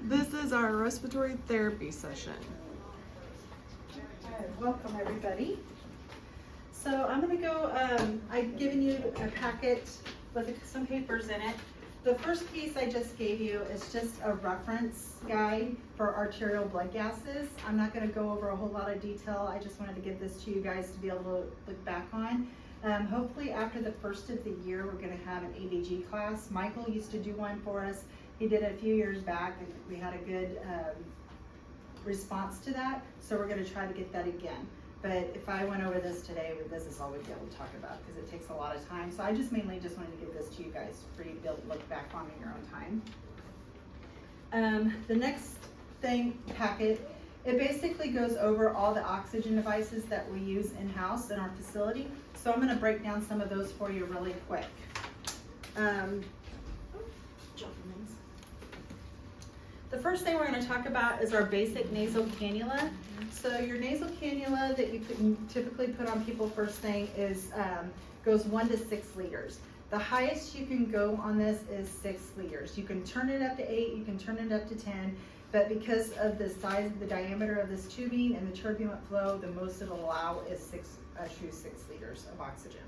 This is our respiratory therapy session. Welcome everybody. So I'm going to go, I've given you a packet with some papers in it. The first piece I just gave you is just a reference guide for arterial blood gases. I'm not going to go over a whole lot of detail. I just wanted to give this to you guys to be able to look back on. Hopefully after the first of the year we're going to have an ABG class. Michael used to do one for us. He did it a few years back and we had a good response to that, so we're going to try to get that again. But if I went over this today, this is all we'd be able to talk about because it takes a lot of time. So I just mainly just wanted to give this to you guys for you to be able to look back on in your own time. The next thing, packet, it basically goes over all the oxygen devices that we use in-house in our facility. So I'm going to break down some of those for you really quick. The first thing we're going to talk about is our basic nasal cannula. So your nasal cannula that you typically put on people first thing is goes 1 to 6 liters. The highest you can go on this is 6 liters. You can turn it up to 8, you can turn it up to 10, but because of the size, the diameter of this tubing and the turbulent flow, the most it'll allow is true 6 liters of oxygen.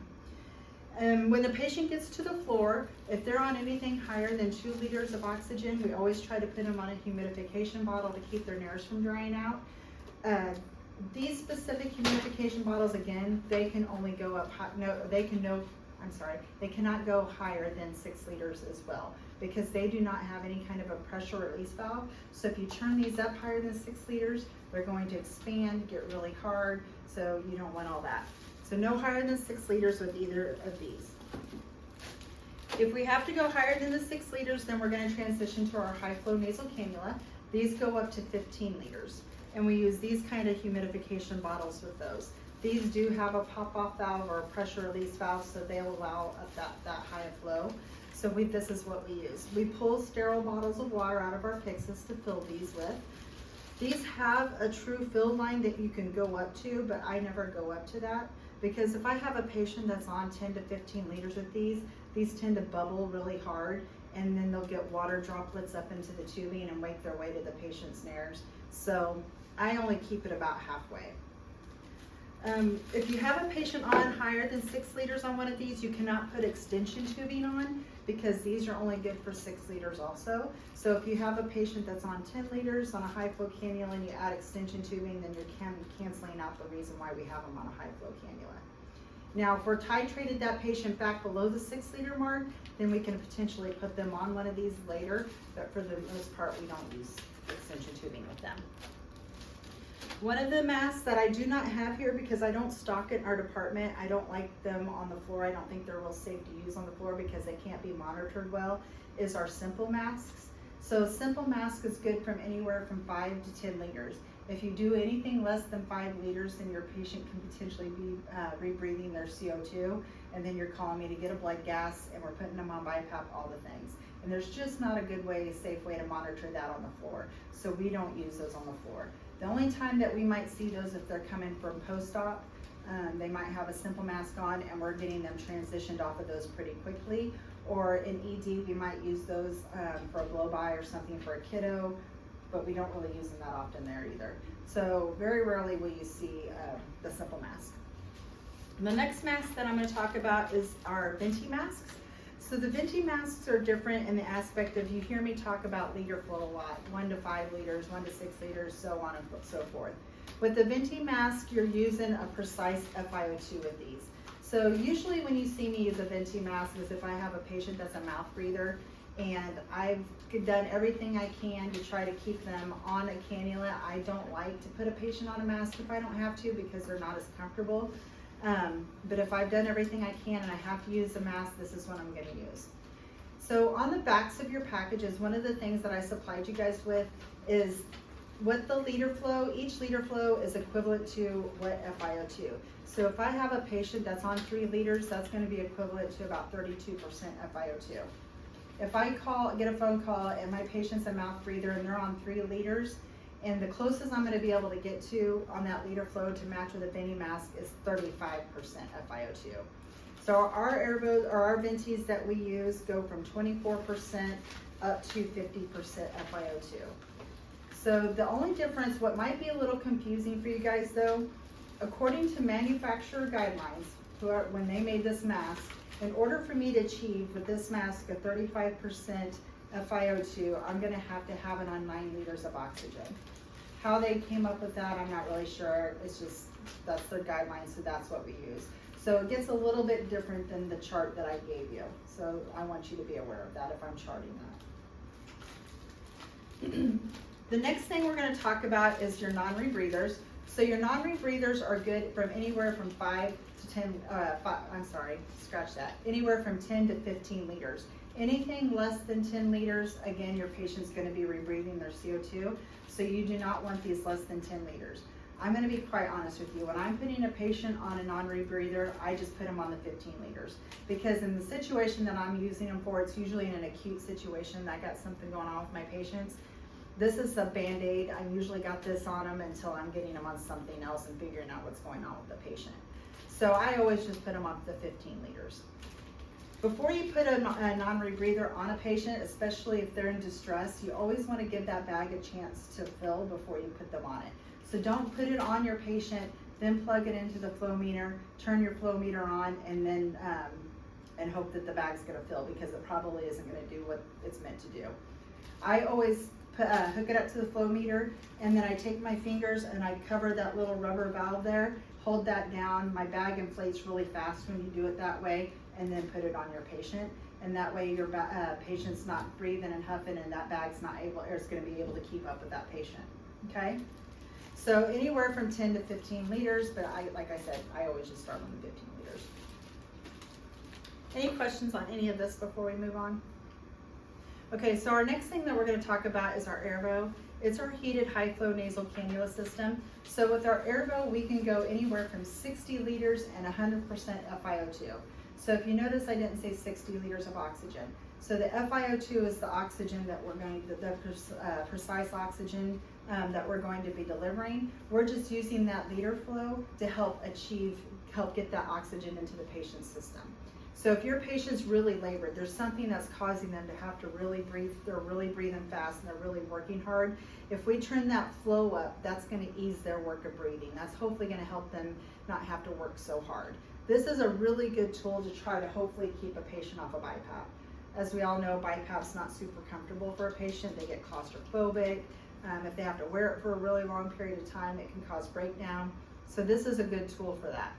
When the patient gets to the floor, if they're on anything higher than 2 liters of oxygen, we always try to put them on a humidification bottle to keep their nares from drying out. These specific humidification bottles, again, they can only go up high, they cannot go higher than 6 liters as well because they do not have any kind of a pressure release valve. So if you turn these up higher than 6 liters, they're going to expand, get really hard, so you don't want all that. So no higher than 6 liters with either of these. If we have to go higher than the 6 liters, then we're going to transition to our high flow nasal cannula. These go up to 15 liters. And we use these kind of humidification bottles with those. These do have a pop-off valve or a pressure release valve, so they'll allow that high flow. So this is what we use. We pull sterile bottles of water out of our Pyxis to fill these with. These have a true fill line that you can go up to, but I never go up to that. Because if I have a patient that's on 10 to 15 liters with these tend to bubble really hard, and then they'll get water droplets up into the tubing and make their way to the patient's nares. So I only keep it about halfway. If you have a patient on higher than 6 liters on one of these, you cannot put extension tubing on because these are only good for 6 liters also. So if you have a patient that's on 10 liters on a high flow cannula and you add extension tubing, then you're canceling out the reason why we have them on a high flow cannula. Now, if we're titrated that patient back below the 6 liter mark, then we can potentially put them on one of these later, but for the most part, we don't use extension tubing with them. One of the masks that I do not have here because I don't stock it in our department, I don't like them on the floor. I don't think they're real safe to use on the floor because they can't be monitored well, is our simple masks. So simple mask is good from anywhere from 5 to 10 liters. If you do anything less than 5 liters, then your patient can potentially be rebreathing their CO2, and then you're calling me to get a blood gas, and we're putting them on BiPAP, all the things. And there's just not a good way, safe way to monitor that on the floor. So we don't use those on the floor. The only time that we might see those if they're coming from post-op, they might have a simple mask on and we're getting them transitioned off of those pretty quickly. Or in ED, we might use those for a blow-by or something for a kiddo, but we don't really use them that often there either. So very rarely will you see the simple mask. The next mask that I'm going to talk about is our venti masks. So the venti masks are different in the aspect of, you hear me talk about liter flow a lot, 1 to 5 liters, 1 to 6 liters, so on and so forth. With the venti mask, you're using a precise FiO2 with these. So usually when you see me use a venti mask is if I have a patient that's a mouth breather and I've done everything I can to try to keep them on a cannula. I don't like to put a patient on a mask if I don't have to because they're not as comfortable. But if I've done everything I can and I have to use a mask, this is what I'm going to use. So on the backs of your packages, one of the things that I supplied you guys with is what the liter flow, each liter flow is equivalent to what FiO2. So if I have a patient that's on 3 liters, that's going to be equivalent to about 32% FiO2. If I get a phone call and my patient's a mouth breather and they're on 3 liters, and the closest I'm going to be able to get to on that liter flow to match with a venti mask is 35% FiO2. So our ventis that we use go from 24% up to 50% FiO2. So the only difference, what might be a little confusing for you guys though, according to manufacturer guidelines, when they made this mask, in order for me to achieve with this mask a 35% FiO2, I'm gonna have to have it on 9 liters of oxygen. How they came up with that, I'm not really sure. It's just, that's their guidelines, so that's what we use. So it gets a little bit different than the chart that I gave you. So I want you to be aware of that if I'm charting that. The next thing we're going to talk about is your non-rebreathers. So your non-rebreathers are good from anywhere from 5 to 10, anywhere from 10 to 15 liters. Anything less than 10 liters, again, your patient's going to be rebreathing their CO2. So you do not want these less than 10 liters. I'm going to be quite honest with you. When I'm putting a patient on a non-rebreather, I just put them on the 15 liters. Because in the situation that I'm using them for, it's usually in an acute situation. I got something going on with my patients. This is a Band-Aid. I usually got this on them until I'm getting them on something else and figuring out what's going on with the patient. So I always just put them on the 15 liters. Before you put a non-rebreather on a patient, especially if they're in distress, you always want to give that bag a chance to fill before you put them on it. So don't put it on your patient, then plug it into the flow meter, turn your flow meter on, and then and hope that the bag's going to fill, because it probably isn't going to do what it's meant to do. I always hook it up to the flow meter, and then I take my fingers and I cover that little rubber valve there, hold that down. My bag inflates really fast when you do it that way, and then put it on your patient. And that way your patient's not breathing and huffing, and that bag's not able, or it's going to be able to keep up with that patient. Okay? So anywhere from 10 to 15 liters, but like I said, I always just start on the 15 liters. Any questions on any of this before we move on? Okay, so our next thing that we're going to talk about is our Airvo. It's our heated high flow nasal cannula system. So with our Airvo, we can go anywhere from 60 liters and 100% FiO2. So if you notice, I didn't say 60 liters of oxygen. So the FiO2 is the oxygen that we're going to, the precise oxygen that we're going to be delivering. We're just using that liter flow to help get that oxygen into the patient's system. So if your patient's really labored, there's something that's causing them to have to really breathe, they're really breathing fast and they're really working hard. If we turn that flow up, that's going to ease their work of breathing. That's hopefully going to help them not have to work so hard. This is a really good tool to try to hopefully keep a patient off a BiPAP. As we all know, BiPAP's not super comfortable for a patient. They get claustrophobic. If they have to wear it for a really long period of time, it can cause breakdown. So this is a good tool for that.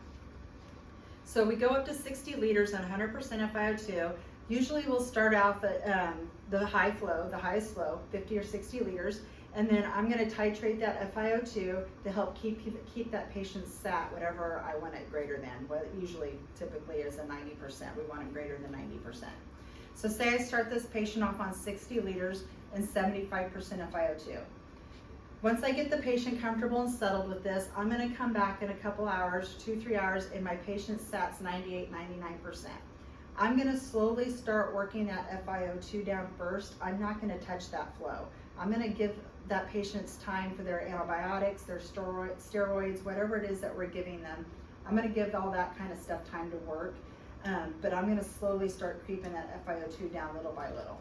So we go up to 60 liters and 100% FiO2. Usually we'll start off at the high flow, the highest flow, 50 or 60 liters. And then I'm going to titrate that FiO2 to help keep that patient's sat, whatever I want it greater than. What usually typically is a 90%. We want it greater than 90%. So say I start this patient off on 60 liters and 75% FiO2. Once I get the patient comfortable and settled with this, I'm going to come back in a couple hours, 2-3 hours, and my patient's sat's 98, 99%. I'm going to slowly start working that FiO2 down first. I'm not going to touch that flow. I'm going to give that patient's time for their antibiotics, their steroids, whatever it is that we're giving them. I'm going to give all that kind of stuff time to work, but I'm going to slowly start creeping that FiO2 down little by little.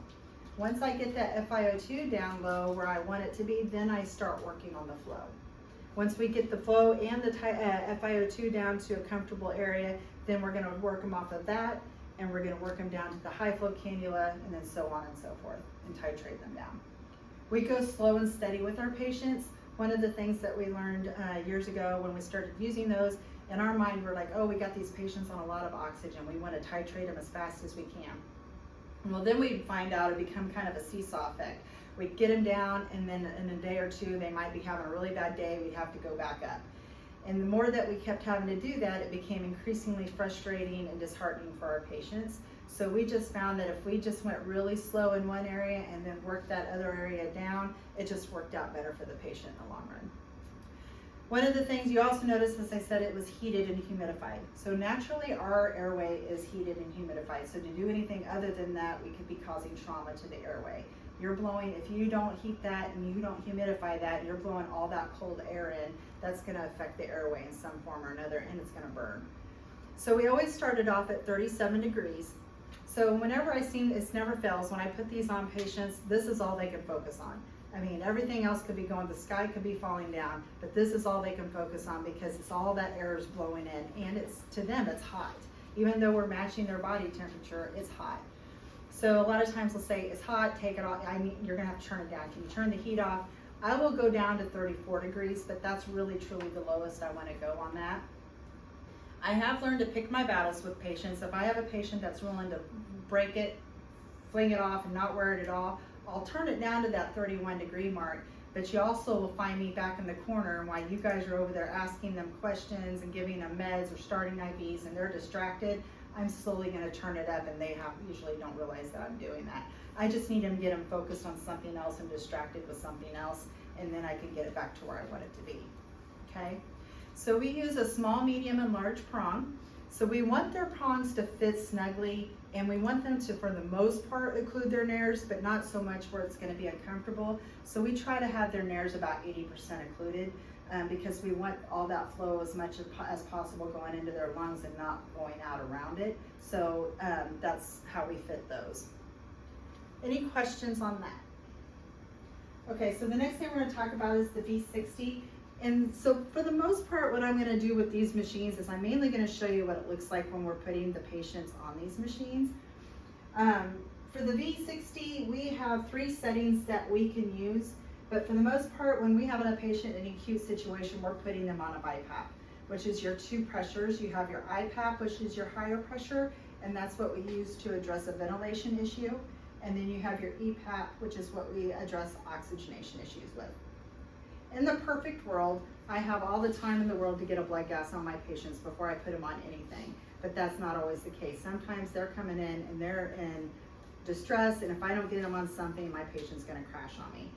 Once I get that FiO2 down low where I want it to be, then I start working on the flow. Once we get the flow and the FiO2 down to a comfortable area, then we're going to work them off of that, and we're going to work them down to the high flow cannula, and then so on and so forth, and titrate them down. We go slow and steady with our patients. One of the things that we learned years ago when we started using those, in our mind we're like, oh, we got these patients on a lot of oxygen. We want to titrate them as fast as we can. Well, then we'd find out it become kind of a seesaw effect. We'd get them down, and then in a day or two, they might be having a really bad day. We'd have to go back up. And the more that we kept having to do that, it became increasingly frustrating and disheartening for our patients. So we just found that if we just went really slow in one area and then worked that other area down, it just worked out better for the patient in the long run. One of the things you also notice, as I said, it was heated and humidified. So naturally our airway is heated and humidified. So to do anything other than that, we could be causing trauma to the airway. You're blowing, if you don't heat that and you don't humidify that, you're blowing all that cold air in, that's gonna affect the airway in some form or another, and it's gonna burn. So we always started off at 37 degrees. So So whenever I see, it never fails, when I put these on patients, this is all they can focus on. I mean, everything else could be going, the sky could be falling down, but this is all they can focus on because it's all that air is blowing in, and it's, to them, it's hot. Even though we're matching their body temperature, it's hot. So a lot of times they'll say, it's hot, take it off, you're gonna have to turn it down. Can you turn the heat off? I will go down to 34 degrees, but that's really truly the lowest I wanna go on that. I have learned to pick my battles with patients. If I have a patient that's willing to break it, fling it off and not wear it at all, I'll turn it down to that 31 degree mark. But you also will find me back in the corner, and while you guys are over there asking them questions and giving them meds or starting IVs and they're distracted, I'm slowly gonna turn it up, and they usually don't realize that I'm doing that. I just need to get them focused on something else and distracted with something else, and then I can get it back to where I want it to be, okay? So we use a small, medium, and large prong. So we want their prongs to fit snugly, and we want them to, for the most part, occlude their nares, but not so much where it's gonna be uncomfortable. So we try to have their nares about 80% occluded, because we want all that flow as much as possible going into their lungs and not going out around it. So that's how we fit those. Any questions on that? Okay, so the next thing we're gonna talk about is the V60. And so for the most part, what I'm gonna do with these machines is I'm mainly gonna show you what it looks like when we're putting the patients on these machines. For the V60, we have 3 settings that we can use, but for the most part, when we have a patient in an acute situation, we're putting them on a BiPAP, which is your 2 pressures. You have your IPAP, which is your higher pressure, and that's what we use to address a ventilation issue. And then you have your EPAP, which is what we address oxygenation issues with. In the perfect world, I have all the time in the world to get a blood gas on my patients before I put them on anything, but that's not always the case. Sometimes they're coming in and they're in distress, and if I don't get them on something, my patient's gonna crash on me.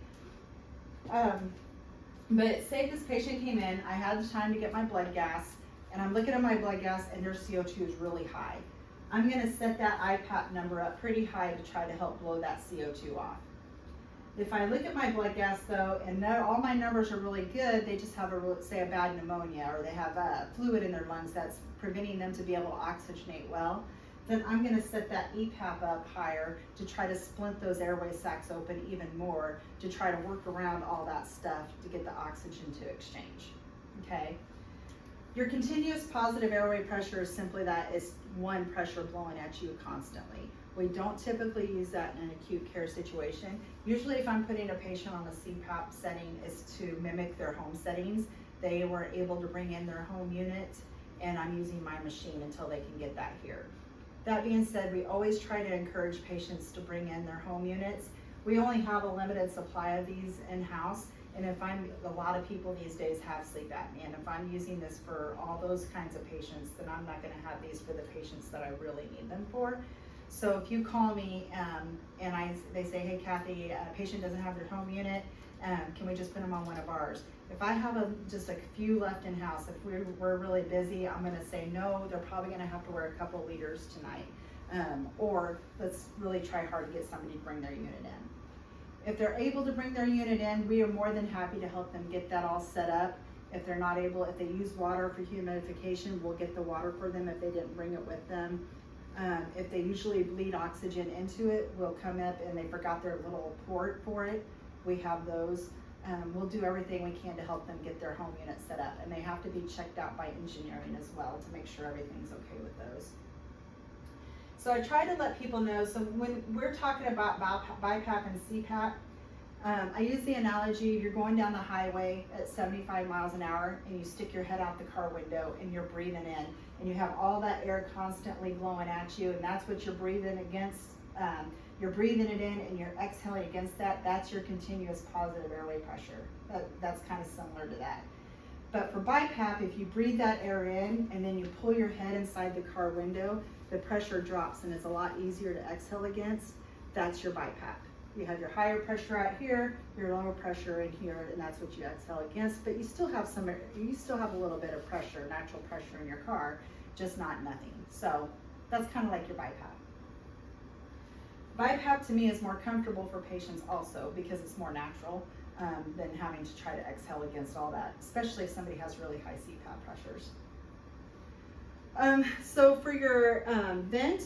But say this patient came in, I had the time to get my blood gas, and I'm looking at my blood gas and their CO2 is really high. I'm gonna set that IPAP number up pretty high to try to help blow that CO2 off. If I look at my blood gas though, and all my numbers are really good, they just have say a bad pneumonia, or they have fluid in their lungs that's preventing them to be able to oxygenate well, then I'm gonna set that EPAP up higher to try to splint those airway sacs open even more, to try to work around all that stuff to get the oxygen to exchange, okay? Your continuous positive airway pressure is simply that, it's one pressure blowing at you constantly. We don't typically use that in an acute care situation. Usually if I'm putting a patient on a CPAP setting, it's to mimic their home settings. They were able to bring in their home unit, and I'm using my machine until they can get that here. That being said, we always try to encourage patients to bring in their home units. We only have a limited supply of these in-house, and a lot of people these days have sleep apnea, and if I'm using this for all those kinds of patients, then I'm not gonna have these for the patients that I really need them for. So if you call me and they say, hey Kathy, a patient doesn't have their home unit, can we just put them on one of ours? If I have just a few left in house, if we're really busy, I'm gonna say no, they're probably gonna have to wear a couple liters tonight. Or let's really try hard to get somebody to bring their unit in. If they're able to bring their unit in, we are more than happy to help them get that all set up. If they're not able, if they use water for humidification, we'll get the water for them if they didn't bring it with them. If they usually bleed oxygen into it, we'll come up and they forgot their little port for it. We have those. We'll do everything we can to help them get their home unit set up, and they have to be checked out by engineering as well to make sure everything's okay with those. So I try to let people know, so when we're talking about BiPAP and CPAP, I use the analogy, you're going down the highway at 75 miles an hour and you stick your head out the car window and you're breathing in, and you have all that air constantly blowing at you, and that's what you're breathing against. You're breathing it in and you're exhaling against that. That's your continuous positive airway pressure. That's kind of similar to that. But for BiPAP, if you breathe that air in and then you pull your head inside the car window, the pressure drops and it's a lot easier to exhale against. That's your BiPAP. You have your higher pressure out here, your lower pressure in here, and that's what you exhale against. But you still have a little bit of pressure, natural pressure in your car, just not nothing. So that's kind of like your BiPAP. BiPAP to me is more comfortable for patients also because it's more natural than having to try to exhale against all that, especially if somebody has really high CPAP pressures. So for your vent,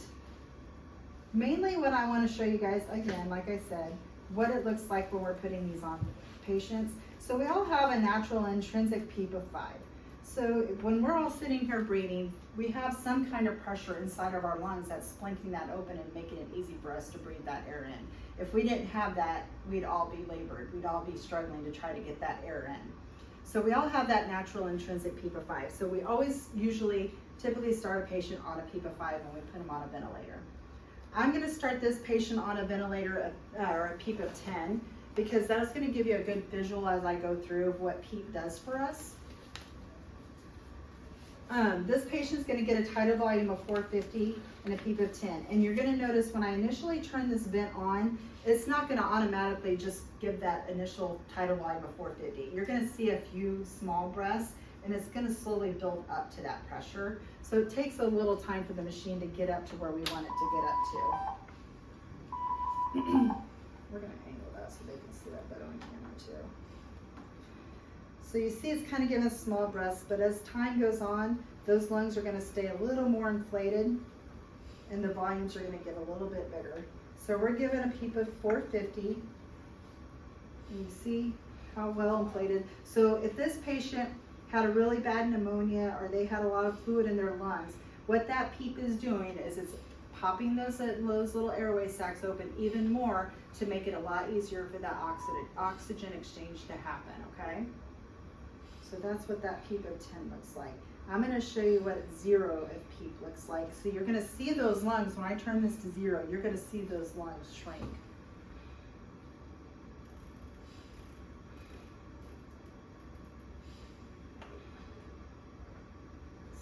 Mainly what I want to show you guys, again, like I said, what it looks like when we're putting these on patients. So we all have a natural intrinsic PEEP of 5. So when we're all sitting here breathing, we have some kind of pressure inside of our lungs that's splinting that open and making it easy for us to breathe that air in. If we didn't have that, we'd all be labored. We'd all be struggling to try to get that air in. So we all have that natural intrinsic PEEP of 5. So we always typically start a patient on a PEEP of 5 when we put them on a ventilator. I'm going to start this patient on a ventilator or a PEEP of 10 because that's going to give you a good visual as I go through of what PEEP does for us. This patient's going to get a tidal volume of 450 and a PEEP of 10. And you're going to notice when I initially turn this vent on, it's not going to automatically just give that initial tidal volume of 450. You're going to see a few small breaths, and it's going to slowly build up to that pressure. So it takes a little time for the machine to get up to where we want it to get up to. We're going to angle that so they can see that better on camera too. So you see it's kind of giving us small breaths, but as time goes on, those lungs are going to stay a little more inflated and the volumes are going to get a little bit bigger. So we're giving a PEEP of 450. And you see how well inflated. So if this patient had a really bad pneumonia or they had a lot of fluid in their lungs, what that PEEP is doing is it's popping those little airway sacs open even more to make it a lot easier for that oxygen exchange to happen, okay? So that's what that PEEP of 10 looks like. I'm going to show you what 0 of PEEP looks like. So you're going to see those lungs, when I turn this to 0, you're going to see those lungs shrink.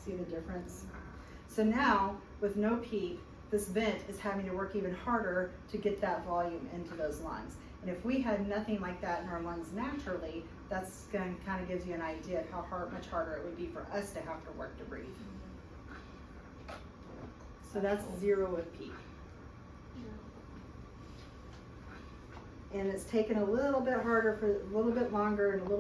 See the difference? So now, with no PEEP, this vent is having to work even harder to get that volume into those lungs. And if we had nothing like that in our lungs naturally, that's going to kind of gives you an idea of how much harder it would be for us to have to work to breathe. So that's 0 with PEEP. And it's taken a little bit harder for a little bit longer and a little